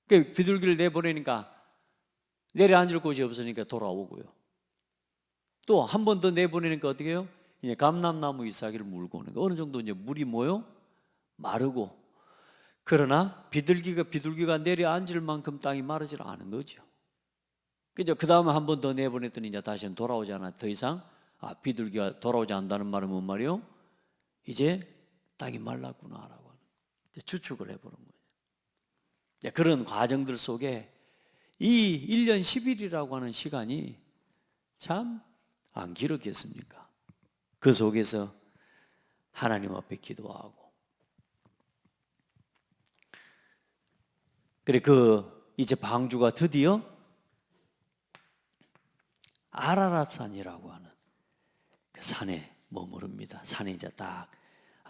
그 비둘기를 내보내니까 내려앉을 곳이 없으니까 돌아오고요. 또 한 번 더 내보내니까 어떻게 해요? 이제 감람나무 잎사귀를 물고 오는 거. 어느 정도 이제 물이 마르고. 그러나 비둘기가 내려앉을 만큼 땅이 마르질 않은 거죠. 그 다음에 한 번 더 내보냈더니 이제 다시는 돌아오지 않아. 더 이상 비둘기가 돌아오지 않는다는 말은 뭔 말이요? 이제 땅이 말랐구나라고 추측을 해보는 거예요. 그런 과정들 속에 이 1년 10일이라고 하는 시간이 참 안 길었겠습니까? 그 속에서 하나님 앞에 기도하고, 그래 이제 방주가 드디어 아라랏산이라고 하는 그 산에 머무릅니다. 산에 이제 딱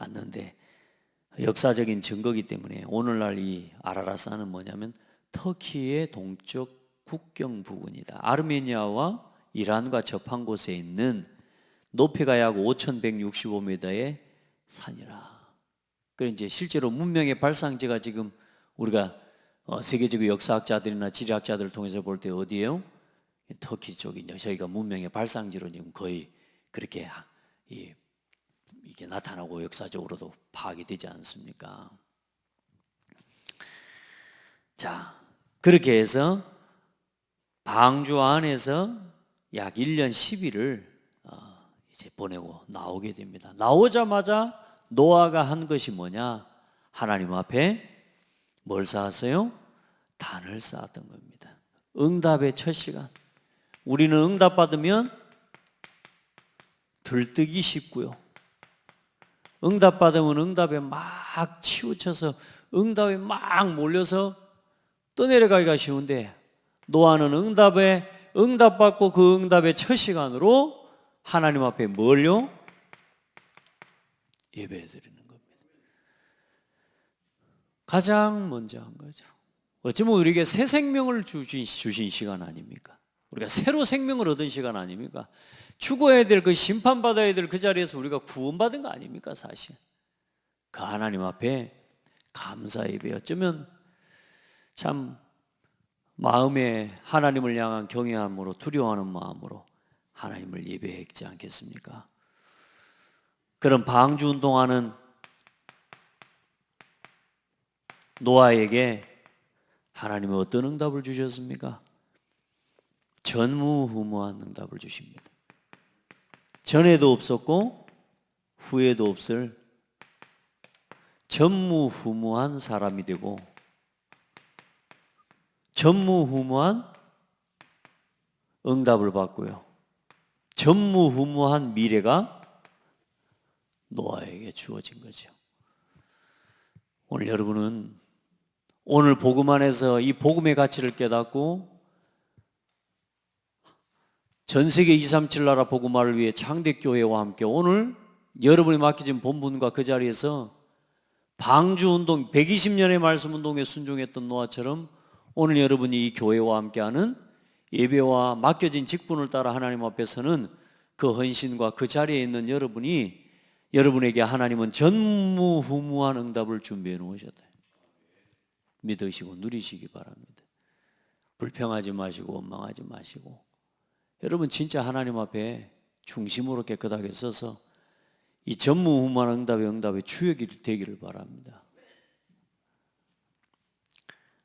왔는데 역사적인 증거이기 때문에 오늘날 이 아라랏산은 뭐냐면 터키의 동쪽 국경 부근이다. 아르메니아와 이란과 접한 곳에 있는 높이가 약 5,165m의 산이라. 그 이제 실제로 문명의 발상지가 지금 우리가 세계적인 역사학자들이나 지리학자들을 통해서 볼 때 어디예요? 터키 쪽이죠. 저희가 문명의 발상지로 지금 거의 그렇게 이게 나타나고 역사적으로도 파악이 되지 않습니까? 자, 그렇게 해서 방주 안에서 약 1년 10일을 이제 보내고 나오게 됩니다. 나오자마자 노아가 한 것이 뭐냐? 하나님 앞에 뭘 쌓았어요? 단을 쌓았던 겁니다. 응답의 첫 시간. 우리는 응답받으면 들뜨기 쉽고요. 응답받으면 응답에 막 치우쳐서 응답에 막 몰려서 떠내려가기가 쉬운데 노아는 응답받고 그 응답의 첫 시간으로 하나님 앞에 뭘요? 예배드리는 겁니다. 가장 먼저 한 거죠. 어쩌면 우리에게 새 생명을 주신 시간 아닙니까? 우리가 새로 생명을 얻은 시간 아닙니까? 죽어야 될 그 심판받아야 될 그 자리에서 우리가 구원받은 거 아닙니까 사실? 그 하나님 앞에 감사 예배, 어쩌면 참 마음에 하나님을 향한 경외함으로, 두려워하는 마음으로 하나님을 예배했지 않겠습니까? 그런 방주 운동하는 노아에게 하나님은 어떤 응답을 주셨습니까? 전무후무한 응답을 주십니다. 전에도 없었고 후에도 없을 전무후무한 사람이 되고 전무후무한 응답을 받고요, 전무후무한 미래가 노아에게 주어진 거죠. 오늘 여러분은 오늘 복음 안에서 이 복음의 가치를 깨닫고 전 세계 237 나라 복음화를 위해 창대교회와 함께 오늘 여러분이 맡겨진 본분과 그 자리에서 방주운동 120년의 말씀운동에 순종했던 노아처럼 오늘 여러분이 이 교회와 함께하는 예배와 맡겨진 직분을 따라 하나님 앞에서는 그 헌신과 그 자리에 있는 여러분이 여러분에게 하나님은 전무후무한 응답을 준비해 놓으셨다. 믿으시고 누리시기 바랍니다. 불평하지 마시고 원망하지 마시고 여러분 진짜 하나님 앞에 중심으로 깨끗하게 서서 이 전무후무한 응답의 추억이 되기를 바랍니다.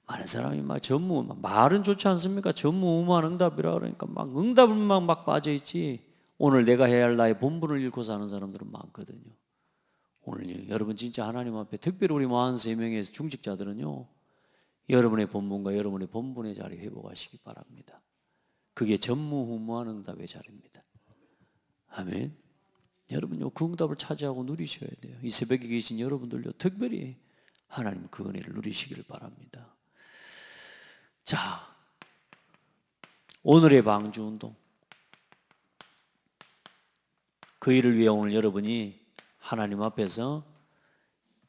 많은 사람이 말은 좋지 않습니까? 전무후무한 응답이라 그러니까 막 응답을만 막 빠져있지 오늘 내가 해야 할 나의 본분을 잃고 사는 사람들은 많거든요. 오늘 여러분 진짜 하나님 앞에 특별히 우리 43명의 중직자들은요 여러분의 본분과 여러분의 본분의 자리 회복하시기 바랍니다. 그게 전무후무한 응답의 자리입니다. 아멘. 여러분요 그 응답을 차지하고 누리셔야 돼요. 이 새벽에 계신 여러분들요 특별히 하나님 그 은혜를 누리시기를 바랍니다. 자, 오늘의 방주운동 그 일을 위해 오늘 여러분이 하나님 앞에서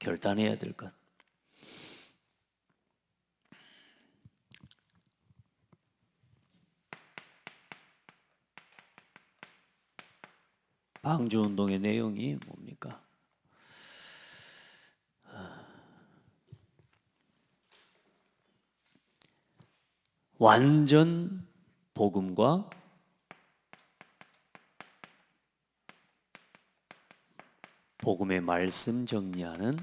결단해야 될 것. 방주운동의 내용이 뭡니까? 완전 복음과 복음의 말씀 정리하는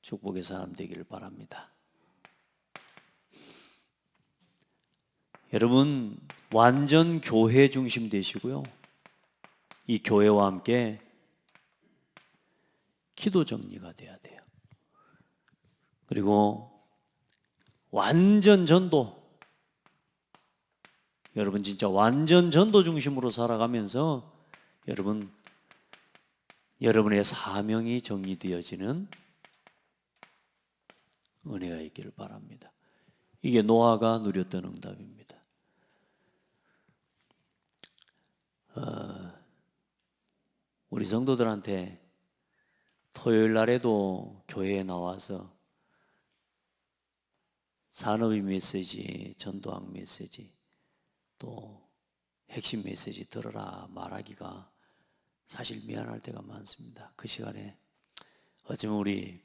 축복의 사람 되기를 바랍니다. 여러분 완전 교회 중심 되시고요. 이 교회와 함께 기도 정리가 돼야 돼요. 그리고 완전 전도. 여러분 진짜 완전 전도 중심으로 살아가면서 여러분의 사명이 정리되어지는 은혜가 있기를 바랍니다. 이게 노아가 누렸던 응답입니다. 우리 성도들한테 토요일 날에도 교회에 나와서 산업의 메시지, 전도학 메시지, 또 핵심 메시지 들어라 말하기가 사실 미안할 때가 많습니다. 그 시간에 어쩌면 우리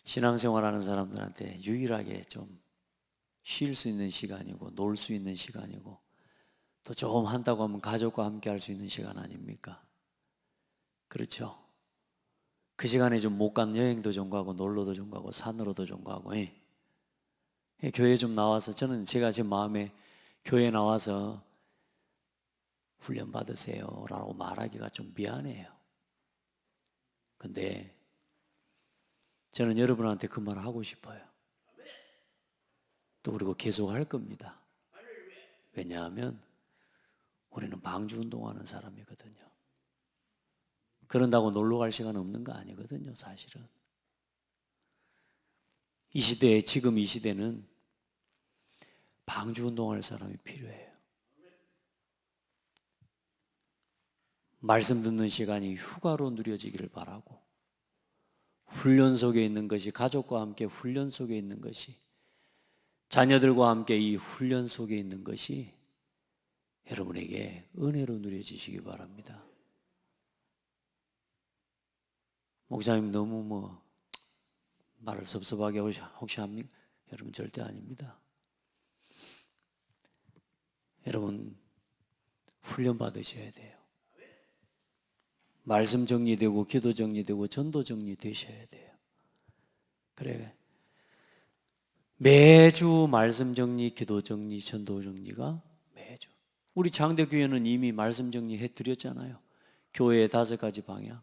신앙생활하는 사람들한테 유일하게 좀 쉴 수 있는 시간이고 놀 수 있는 시간이고 또 좀 한다고 하면 가족과 함께 할 수 있는 시간 아닙니까? 그렇죠? 그 시간에 좀 못 간 여행도 좀 가고 놀러도 좀 가고 산으로도 좀 가고 교회에 좀 나와서 제가 제 마음에 교회에 나와서 훈련 받으세요 라고 말하기가 좀 미안해요. 근데 저는 여러분한테 그 말 하고 싶어요. 또 그리고 계속 할 겁니다. 왜냐하면 우리는 방주운동하는 사람이거든요. 그런다고 놀러 갈 시간 없는 거 아니거든요, 사실은. 이 시대에, 지금 이 시대는 방주운동할 사람이 필요해요. 말씀 듣는 시간이 휴가로 누려지기를 바라고, 훈련 속에 있는 것이, 가족과 함께 훈련 속에 있는 것이, 자녀들과 함께 이 훈련 속에 있는 것이 여러분에게 은혜로 누려지시기 바랍니다. 목사님 너무 말을 섭섭하게 혹시 합니까? 여러분 절대 아닙니다. 여러분 훈련 받으셔야 돼요. 말씀 정리되고 기도 정리되고 전도 정리되셔야 돼요. 그래 매주 말씀 정리, 기도 정리, 전도 정리가 매주. 우리 장대교회는 이미 말씀 정리해 드렸잖아요. 교회의 5가지 방향,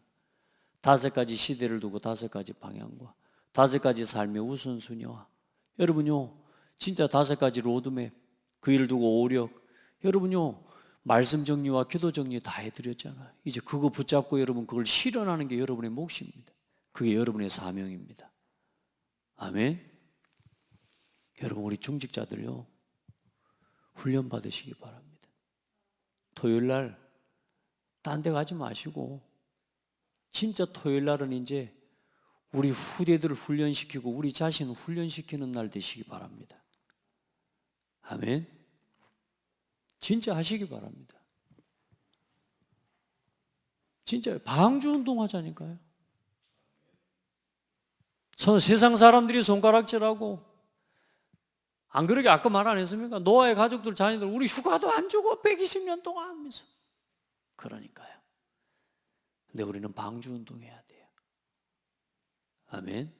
5가지 시대를 두고 5가지 방향과 5가지 삶의 우선순위와 여러분요 진짜 5가지 로드맵, 그 일을 두고 오력, 여러분요 말씀 정리와 기도 정리 다 해드렸잖아요. 이제 그거 붙잡고 여러분 그걸 실현하는 게 여러분의 몫입니다. 그게 여러분의 사명입니다. 아멘. 여러분 우리 중직자들요 훈련 받으시기 바랍니다. 토요일 날 딴 데 가지 마시고 진짜 토요일 날은 이제 우리 후대들을 훈련시키고 우리 자신을 훈련시키는 날 되시기 바랍니다. 아멘. 진짜 하시기 바랍니다. 진짜 방주 운동하자니까요. 세상 사람들이 손가락질하고, 안 그러게 아까 말 안 했습니까? 노아의 가족들, 자녀들 우리 휴가도 안 주고 120년 동안 하면서. 그러니까요. 근데 우리는 방주 운동해야 돼요. 아멘.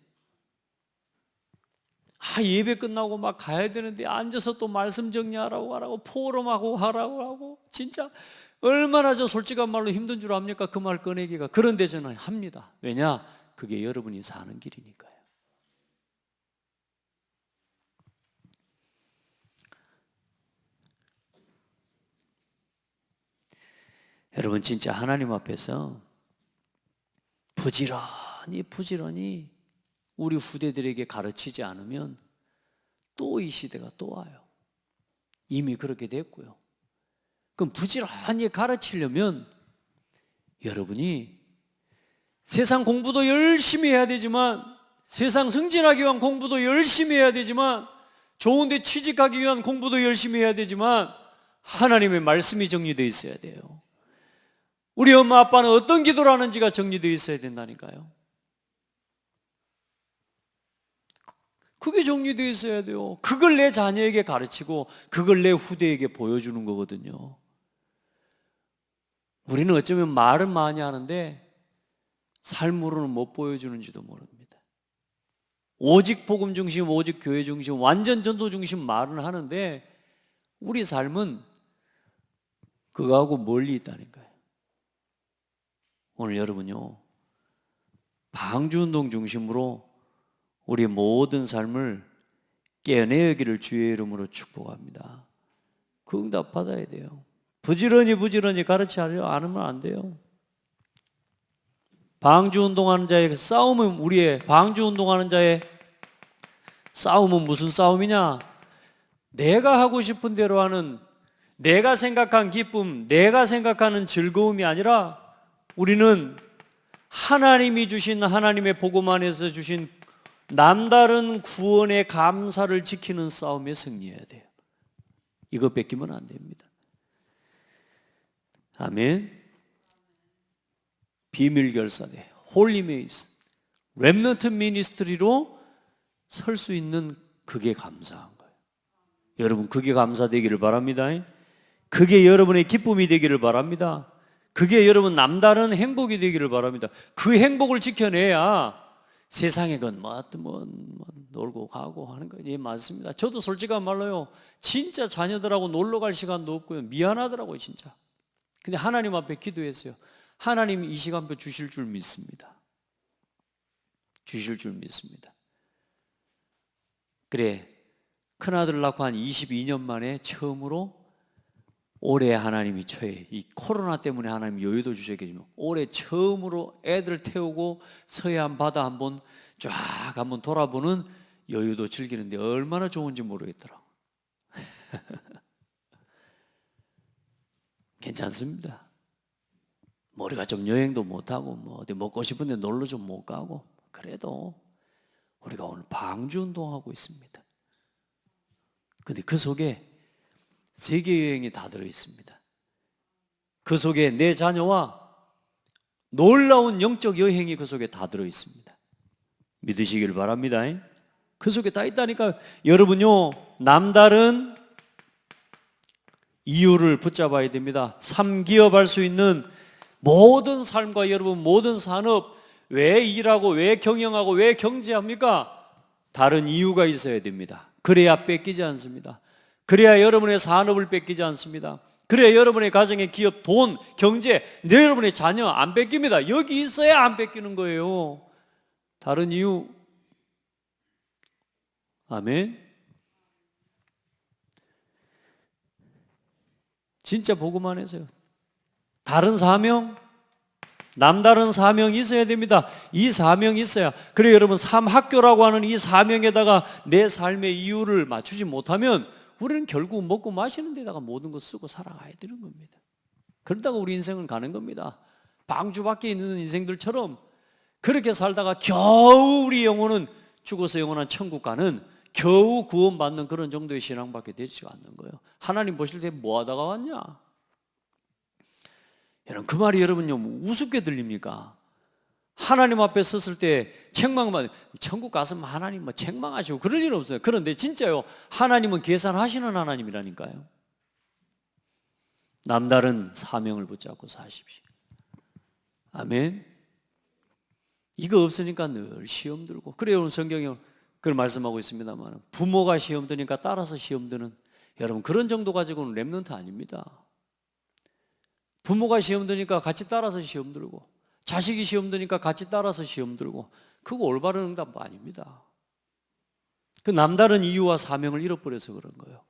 예배 끝나고 막 가야 되는데 앉아서 또 말씀 정리하라고 하라고 포럼하고 하라고 하고, 진짜 얼마나 저 솔직한 말로 힘든 줄 압니까? 그 말 꺼내기가. 그런데 저는 합니다. 왜냐? 그게 여러분이 사는 길이니까요. 여러분, 진짜 하나님 앞에서 부지런히 우리 후대들에게 가르치지 않으면 또 이 시대가 또 와요. 이미 그렇게 됐고요. 그럼 부지런히 가르치려면 여러분이 세상 공부도 열심히 해야 되지만, 세상 승진하기 위한 공부도 열심히 해야 되지만, 좋은 데 취직하기 위한 공부도 열심히 해야 되지만, 하나님의 말씀이 정리되어 있어야 돼요. 우리 엄마 아빠는 어떤 기도를 하는지가 정리되어 있어야 된다니까요. 그게 정리되어 있어야 돼요. 그걸 내 자녀에게 가르치고 그걸 내 후대에게 보여주는 거거든요. 우리는 어쩌면 말은 많이 하는데 삶으로는 못 보여주는지도 모릅니다. 오직 복음 중심, 오직 교회 중심, 완전 전도 중심 말은 하는데 우리 삶은 그거하고 멀리 있다니까요. 오늘 여러분요, 방주운동 중심으로 우리 모든 삶을 깨어내기를 주의 이름으로 축복합니다. 그 응답 받아야 돼요. 부지런히 가르치려 않으면 안 돼요. 방주운동하는 자의 싸움은, 우리의 방주운동하는 자의 싸움은 무슨 싸움이냐? 내가 하고 싶은 대로 하는, 내가 생각한 기쁨, 내가 생각하는 즐거움이 아니라 우리는 하나님이 주신, 하나님의 복음 안에서 주신 남다른 구원의 감사를 지키는 싸움에 승리해야 돼요. 이거 뺏기면 안 됩니다. 아멘. 비밀결사대, 홀리메이스, 렘넌트 미니스트리로 설 수 있는, 그게 감사한 거예요. 여러분, 그게 감사되기를 바랍니다. 그게 여러분의 기쁨이 되기를 바랍니다. 그게 여러분 남다른 행복이 되기를 바랍니다. 그 행복을 지켜내야 세상에 건 뭐 놀고 가고 하는 거, 예, 맞습니다. 저도 솔직한 말로요, 진짜 자녀들하고 놀러 갈 시간도 없고요, 미안하더라고요, 진짜. 근데 하나님 앞에 기도했어요. 하나님이 이 시간표 주실 줄 믿습니다. 주실 줄 믿습니다. 그래, 큰아들 낳고 한 22년 만에 처음으로 올해 하나님이 이 코로나 때문에 하나님 여유도 주셨겠지만 올해 처음으로 애들 태우고 서해안 바다 한번 쫙 한번 돌아보는 여유도 즐기는데 얼마나 좋은지 모르겠더라고. 괜찮습니다. 우리가 좀 여행도 못하고 뭐 어디 먹고 싶은데 놀러 좀 못 가고, 그래도 우리가 오늘 방주 운동하고 있습니다. 근데 그 속에 세계 여행이 다 들어 있습니다. 그 속에 내 자녀와 놀라운 영적 여행이 그 속에 다 들어 있습니다. 믿으시길 바랍니다. 그 속에 다 있다니까. 여러분요, 남다른 이유를 붙잡아야 됩니다. 3기업 할 수 있는 모든 삶과 여러분 모든 산업, 왜 일하고 왜 경영하고 왜 경제합니까? 다른 이유가 있어야 됩니다. 그래야 뺏기지 않습니다. 그래야 여러분의 산업을 뺏기지 않습니다. 그래야 여러분의 가정의 기업, 돈, 경제, 여러분의 자녀 안 뺏깁니다. 여기 있어야 안 뺏기는 거예요. 다른 이유. 아멘. 진짜 복음 안에서요, 다른 사명, 남다른 사명이 있어야 됩니다. 이 사명이 있어야. 그래, 여러분, 삼학교라고 하는 이 사명에다가 내 삶의 이유를 맞추지 못하면 우리는 결국 먹고 마시는 데다가 모든 거 쓰고 살아가야 되는 겁니다. 그러다가 우리 인생은 가는 겁니다. 방주 밖에 있는 인생들처럼 그렇게 살다가 겨우 우리 영혼은 죽어서 영원한 천국 가는, 겨우 구원받는 그런 정도의 신앙밖에 되지 않는 거예요. 하나님 보실 때 뭐 하다가 왔냐? 여러분, 그 말이 여러분요 우습게 들립니까? 하나님 앞에 섰을 때 책망만, 천국 가서 하나님 뭐 책망하시고 그럴 일 없어요. 그런데 진짜요, 하나님은 계산하시는 하나님이라니까요. 남다른 사명을 붙잡고 사십시오. 아멘. 이거 없으니까 늘 시험 들고, 그래요. 오늘 성경에 그걸 말씀하고 있습니다만, 부모가 시험 드니까 따라서 시험 드는, 여러분 그런 정도 가지고는 렘넌트 아닙니다. 부모가 시험 드니까 같이 따라서 시험 들고, 자식이 시험 드니까 같이 따라서 시험 들고, 그거 올바른 응답 아닙니다. 그 남다른 이유와 사명을 잃어버려서 그런 거예요.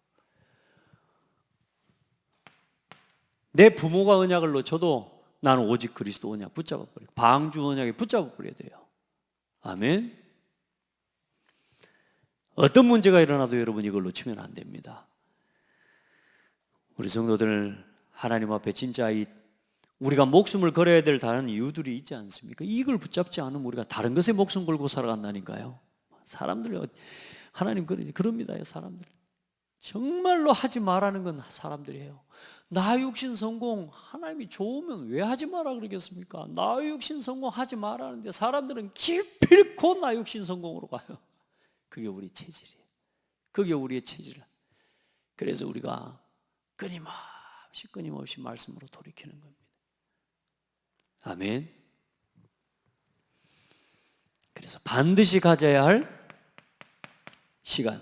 내 부모가 언약을 놓쳐도 나는 오직 그리스도 언약 붙잡아 버리고, 방주 언약에 붙잡아 버려야 돼요. 아멘. 어떤 문제가 일어나도 여러분 이걸 놓치면 안 됩니다. 우리 성도들, 하나님 앞에 진짜 우리가 목숨을 걸어야 될 다른 이유들이 있지 않습니까? 이걸 붙잡지 않으면 우리가 다른 것에 목숨 걸고 살아간다니까요. 사람들, 하나님 그럽니다. 사람들 정말로 하지 말라는 건 사람들이에요. 나 육신 성공 하나님이 좋으면 왜 하지 마라 그러겠습니까? 나 육신 성공 하지 말라는데 사람들은 기필코 나 육신 성공으로 가요. 그게 우리 체질이에요. 그게 우리의 체질. 그래서 우리가 끊임없이 말씀으로 돌이키는 겁니다. 아멘. 그래서 반드시 가져야 할 시간,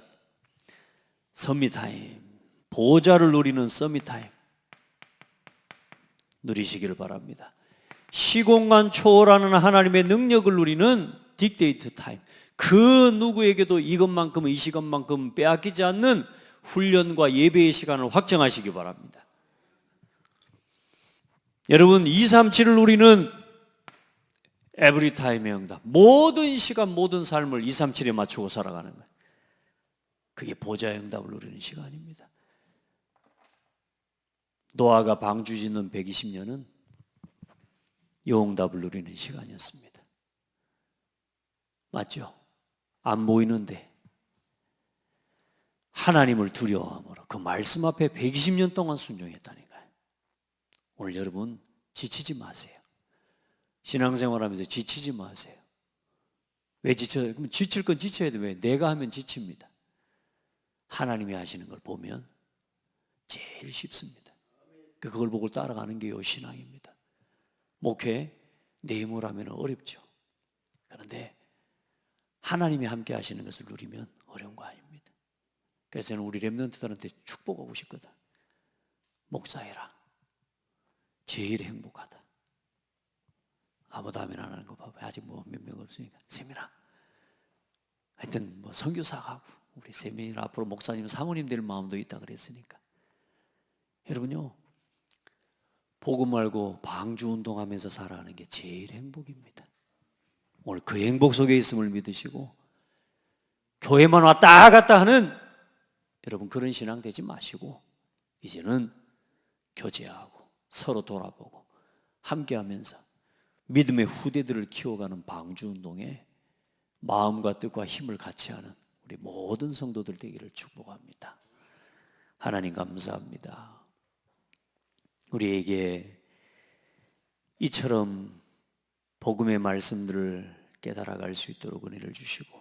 서밋타임, 보좌를 누리는 서밋타임 누리시기를 바랍니다. 시공간 초월하는 하나님의 능력을 누리는 딕데이트 타임, 그 누구에게도 이것만큼은, 이 시간만큼은 빼앗기지 않는 훈련과 예배의 시간을 확정하시기 바랍니다. 여러분, 237을 누리는 에브리타임의 응답, 모든 시간 모든 삶을 237에 맞추고 살아가는 거예요. 그게 보좌의 응답을 누리는 시간입니다. 노아가 방주 짓는 120년은 여응답을 누리는 시간이었습니다. 맞죠? 안 보이는데 하나님을 두려워함으로 그 말씀 앞에 120년 동안 순종했다니까요. 오늘 여러분 지치지 마세요. 신앙생활하면서 지치지 마세요. 왜 지쳐요? 그럼 지칠 건 지쳐야 돼요. 왜? 내가 하면 지칩니다. 하나님이 하시는 걸 보면 제일 쉽습니다. 그걸 보고 따라가는 게 요 신앙입니다. 목회, 내 힘으로 하면 어렵죠. 그런데 하나님이 함께 하시는 것을 누리면 어려운 거 아닙니다. 그래서 저는 우리 렘넌트들한테 축복하고 싶거든. 목사해라. 제일 행복하다. 아무도 하면 안 하는 거 봐봐요. 아직 뭐 몇 명 없으니까. 세민아. 하여튼 뭐 선교사하고 우리 세민이나 앞으로 목사님, 사모님 될 마음도 있다 그랬으니까. 여러분요, 복음 알고 방주 운동하면서 살아가는 게 제일 행복입니다. 오늘 그 행복 속에 있음을 믿으시고 교회만 왔다 갔다 하는 여러분 그런 신앙 되지 마시고 이제는 교제하고 서로 돌아보고 함께하면서 믿음의 후대들을 키워가는 방주 운동에 마음과 뜻과 힘을 같이 하는 우리 모든 성도들 되기를 축복합니다. 하나님 감사합니다. 우리에게 이처럼 복음의 말씀들을 깨달아갈 수 있도록 은혜를 주시고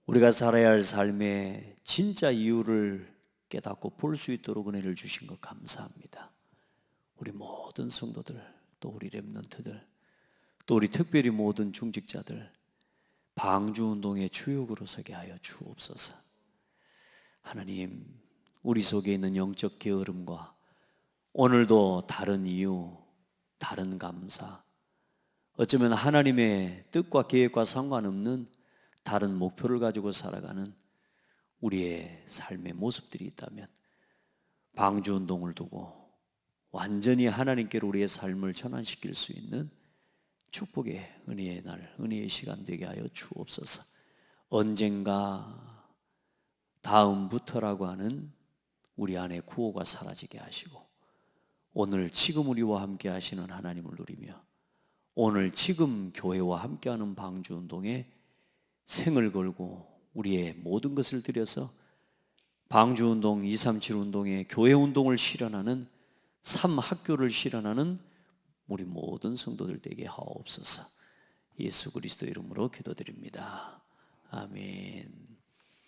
우리가 살아야 할 삶의 진짜 이유를 깨닫고 볼 수 있도록 은혜를 주신 것 감사합니다. 우리 모든 성도들, 또 우리 렘넌트들, 또 우리 특별히 모든 중직자들 방주운동의 주역으로 서게 하여 주옵소서. 하나님, 우리 속에 있는 영적 게으름과 오늘도 다른 이유, 다른 감사, 어쩌면 하나님의 뜻과 계획과 상관없는 다른 목표를 가지고 살아가는 우리의 삶의 모습들이 있다면 방주운동을 두고 완전히 하나님께로 우리의 삶을 전환시킬 수 있는 축복의 은혜의 날, 은혜의 시간 되게 하여 주옵소서. 언젠가 다음부터라고 하는 우리 안에 구호가 사라지게 하시고 오늘 지금 우리와 함께 하시는 하나님을 누리며 오늘 지금 교회와 함께하는 방주운동에 생을 걸고 우리의 모든 것을 들여서 방주운동, 237운동의 교회운동을 실현하는 삼학교를 실현하는 우리 모든 성도들 되게 하옵소서. 예수 그리스도 이름으로 기도드립니다. 아멘.